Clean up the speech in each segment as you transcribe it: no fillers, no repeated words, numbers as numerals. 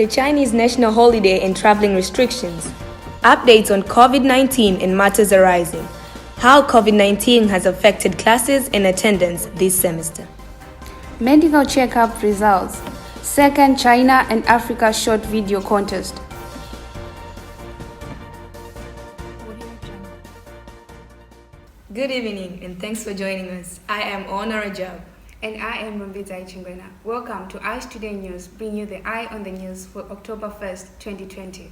the Chinese national holiday and traveling restrictions, updates on COVID-19 and matters arising, how COVID-19 has affected classes and attendance this semester. Medical checkup results, second China and Africa short video contest. Good evening and thanks for joining us. I am Unauthorized. And I am Wenzhou. Welcome to iSCB News, bringing you the Eye on the News for October 1st, 2020.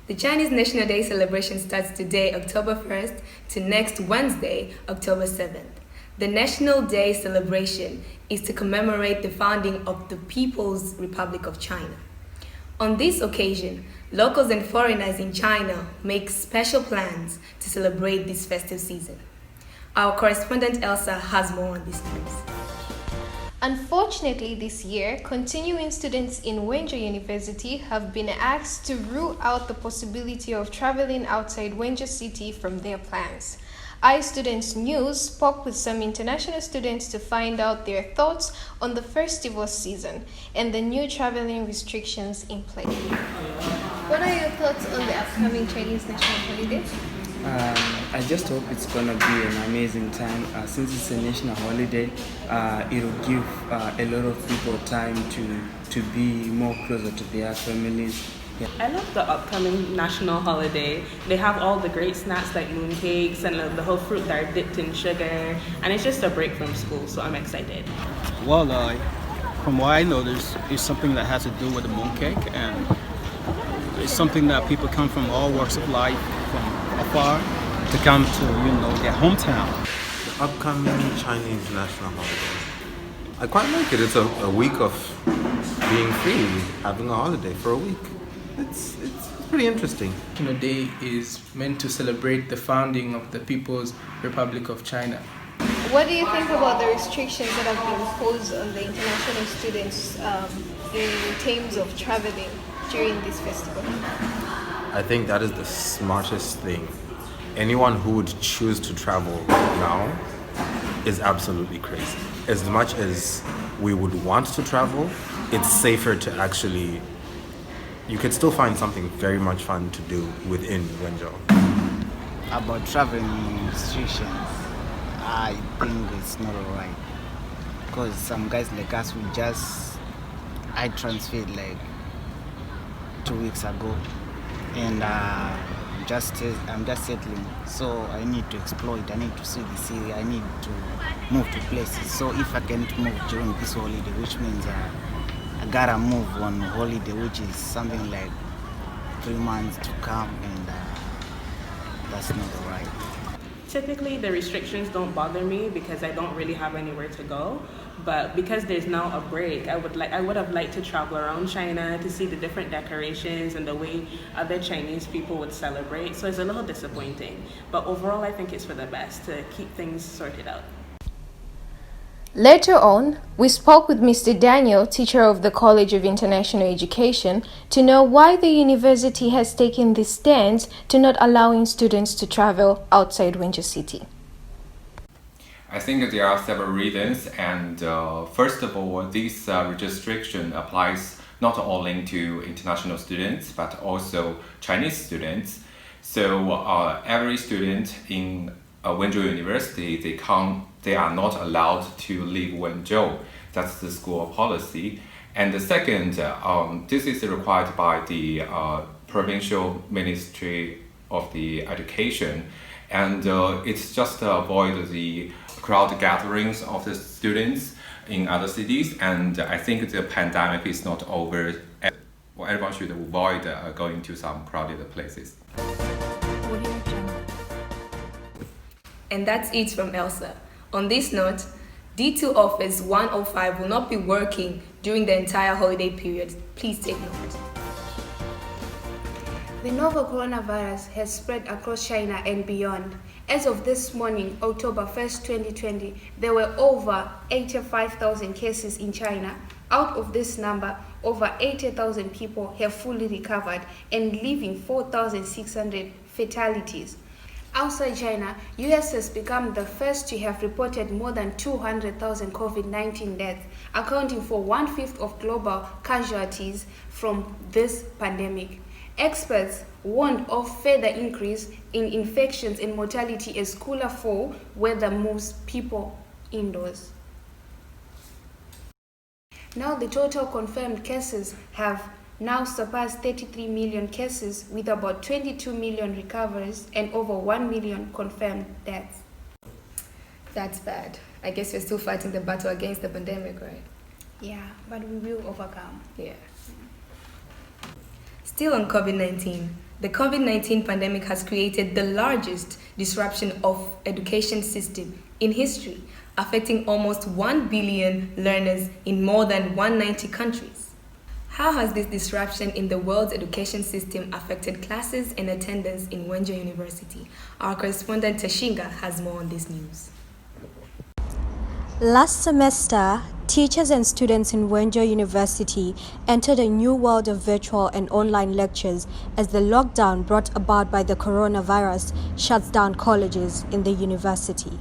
The Chinese National Day celebration starts today, October 1st, to next Wednesday, October 7th. The National Day celebration is to commemorate the founding of the People's Republic of China. On this occasion, locals and foreigners in China make special plans to celebrate this festive season. Our correspondent Elsa has more on this news. Unfortunately, this year, continuing students in Wenzhou University have been asked to rule out the possibility of traveling outside Wenzhou city from their plans. iStudents News spoke with some international students to find out their thoughts on the festival season and the new traveling restrictions in place. What are your thoughts on the upcoming Chinese national holiday? I just hope it's gonna be an amazing time. Since it's a national holiday, it'll give a lot of people time to be more closer to their families. Yeah. I love the upcoming national holiday. They have all the great snacks like mooncakes and the whole fruit that are dipped in sugar, and it's just a break from school, so I'm excited. Well, from what I know, it's something that has to do with the mooncake, and it's something that people come from all walks of life, from afar, to come to their hometown. The upcoming Chinese national holiday. I quite like it. It's a week of being free, having a holiday for a week. It's pretty interesting. National Day is meant to celebrate the founding of the People's Republic of China. What do you think about the restrictions that have been imposed on the international students in terms of traveling during this festival? I think that is the smartest thing. Anyone who would choose to travel now is absolutely crazy. As much as we would want to travel, it's safer to actually... You could still find something very much fun to do within Wenzhou. About traveling restrictions, I think it's not alright. Because some guys like us, I transferred like 2 weeks ago, and I'm just settling. So I need to explore it. I need to see the city. I need to move to places. So if I can't move during this holiday, which means I gotta move on holiday, which is something like 3 months to come, and that's not alright. Typically, the restrictions don't bother me because I don't really have anywhere to go. But because there's now a break, I would have liked to travel around China to see the different decorations and the way other Chinese people would celebrate. So it's a little disappointing. But overall, I think it's for the best to keep things sorted out. Later on, we spoke with Mr. Daniel, teacher of the College of International Education, to know why the university has taken this stance to not allowing students to travel outside Wenzhou city. I think there are several reasons, and first of all, this restriction applies not only to international students but also Chinese students. So every student in Wenzhou University, they are not allowed to leave Wenzhou. That's the school policy. And the second, this is required by the Provincial Ministry of the Education, and it's just to avoid the crowd gatherings of the students in other cities. And I think the pandemic is not over. Everyone should avoid going to some crowded places. And that's it from Elsa. On this note, D2 Office 105 will not be working during the entire holiday period. Please take note. The novel coronavirus has spread across China and beyond. As of this morning, October 1st, 2020, there were over 85,000 cases in China. Out of this number, over 80,000 people have fully recovered and leaving 4,600 fatalities. Outside China, US has become the first to have reported more than 200,000 COVID-19 deaths, accounting for 1/5 of global casualties from this pandemic. Experts warned of further increase in infections and mortality as cooler fall weather moves people indoors. Now the total confirmed cases have now surpassed 33 million cases, with about 22 million recoveries and over 1 million confirmed deaths. That's bad. I guess you're still fighting the battle against the pandemic, right? Yeah, but we will overcome. Yeah. Still on COVID-19, the COVID-19 pandemic has created the largest disruption of education system in history, affecting almost 1 billion learners in more than 190 countries. How has this disruption in the world's education system affected classes and attendance in Wenzhou University? Our correspondent Tashinga has more on this news. Last semester, teachers and students in Wenzhou University entered a new world of virtual and online lectures as the lockdown brought about by the coronavirus shuts down colleges in the university.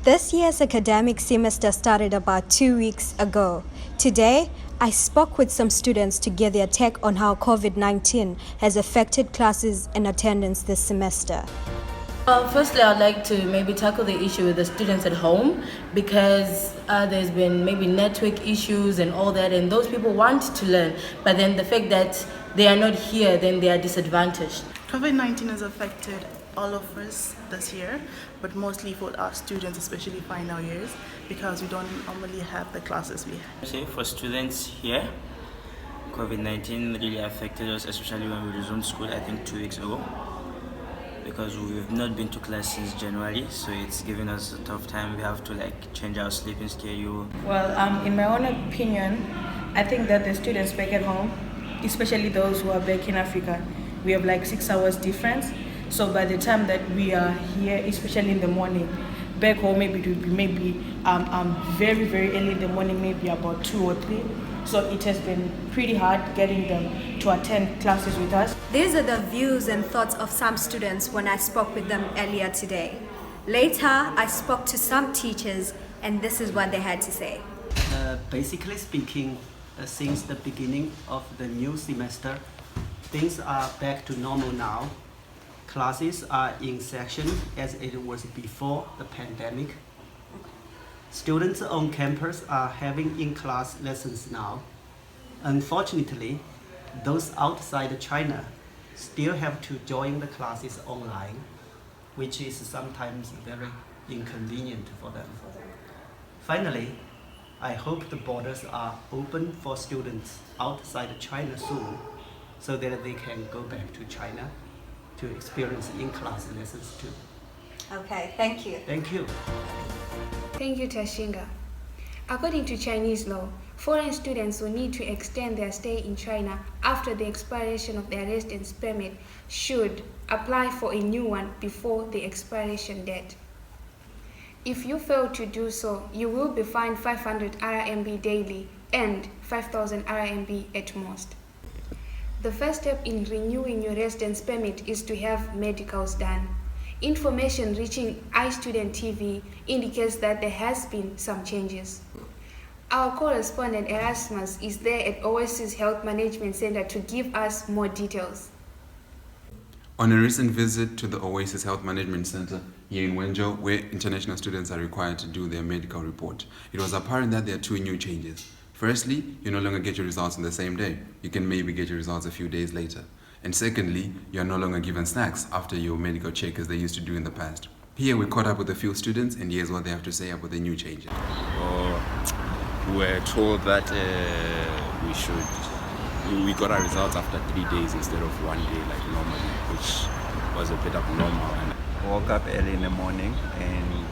This year's academic semester started about 2 weeks ago. Today, I spoke with some students to get their take on how COVID-19 has affected classes and attendance this semester. Firstly, I'd like to maybe tackle the issue with the students at home, because there's been maybe network issues and all that, and those people want to learn, but then the fact that they are not here, then they are disadvantaged. COVID-19 has affected all of us this year, but mostly for our students, especially final years, because we don't normally have the classes we have. For students here, COVID-19 really affected us, especially when we resumed school, I think 2 weeks ago, because we've not been to class since January, so it's given us a tough time. We have to change our sleeping schedule. Well, in my own opinion, I think that the students back at home, especially those who are back in Africa, we have 6 hours difference. So by the time that we are here, especially in the morning, back home maybe it will be very, very early in the morning, maybe about 2 or 3. So it has been pretty hard getting them to attend classes with us. These are the views and thoughts of some students when I spoke with them earlier today. Later, I spoke to some teachers, and this is what they had to say. Basically speaking, since the beginning of the new semester, things are back to normal now. Classes are in session as it was before the pandemic. Students on campus are having in-class lessons now. Unfortunately, those outside China still have to join the classes online, which is sometimes very inconvenient for them. Finally, I hope the borders are open for students outside China soon, so that they can go back to China to experience in-class lessons too. Okay, thank you. Thank you. Thank you, Tashinga. According to Chinese law, foreign students who need to extend their stay in China after the expiration of their residence permit should apply for a new one before the expiration date. If you fail to do so, you will be fined 500 RMB daily and 5,000 RMB at most. The first step in renewing your residence permit is to have medicals done. Information reaching iStudent TV indicates that there has been some changes. Our correspondent Erasmus is there at Oasis Health Management Center to give us more details. On a recent visit to the Oasis Health Management Center here in Wenzhou, where international students are required to do their medical report, it was apparent that there are 2 new changes. Firstly, you no longer get your results on the same day. You can maybe get your results a few days later. And secondly, you are no longer given snacks after your medical check as they used to do in the past. Here we caught up with a few students, and here's what they have to say about the new changes. We were told that we got our results after 3 days instead of 1 day like normally, which was a bit abnormal. I woke up early in the morning, and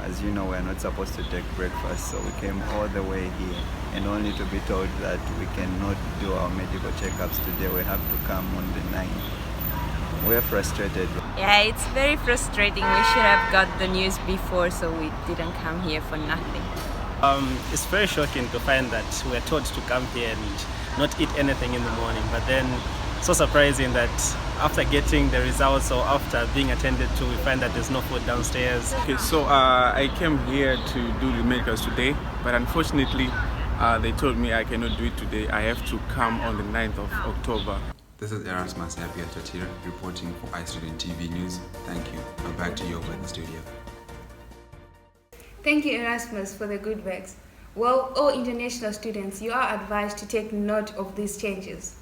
as you know, we're not supposed to take breakfast, so we came all the way here, and only to be told that we cannot do our medical checkups today. We have to come on the 9th. We're frustrated. Yeah, it's very frustrating. We should have got the news before, so we didn't come here for nothing. It's very shocking to find that we're told to come here and not eat anything in the morning, but then so surprising that after getting the results or after being attended to, we find that there's no food downstairs. Okay, so I came here to do the medicals today, but unfortunately they told me I cannot do it today. I have to come on the 9th of October. This is Erasmus Happy Tatira reporting for iStudent TV News. Thank you. Now back to you over in the studio. Thank you, Erasmus, for the good works. Well, all international students, you are advised to take note of these changes.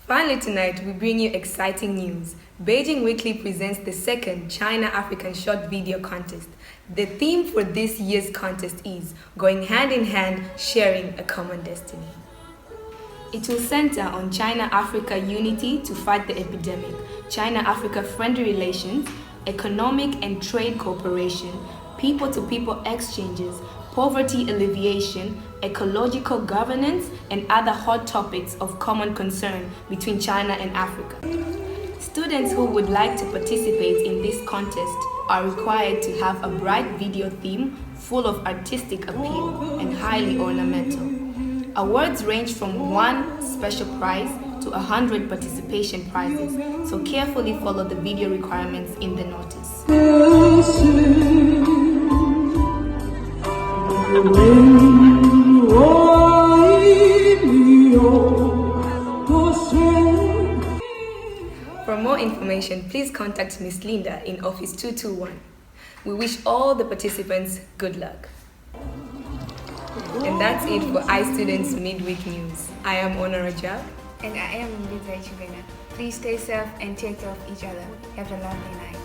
Finally tonight, we bring you exciting news. Beijing Weekly presents the second China-African Short Video Contest. The theme for this year's contest is Going Hand in Hand, Sharing a Common Destiny. It will center on China-Africa unity to fight the epidemic, China-Africa friendly relations, economic and trade cooperation, people-to-people exchanges, poverty alleviation, ecological governance, and other hot topics of common concern between China and Africa. Students who would like to participate in this contest are required to have a bright video theme full of artistic appeal and highly ornamental. Awards range from 1 special prize to 100 participation prizes, so carefully follow the video requirements in the notice. For more information, please contact Ms. Linda in Office 221. We wish all the participants good luck. And that's it for iStudents Midweek News. I am Ona Rajab. And I am Mbita Chibena. Please stay safe and take care of each other. Have a lovely night.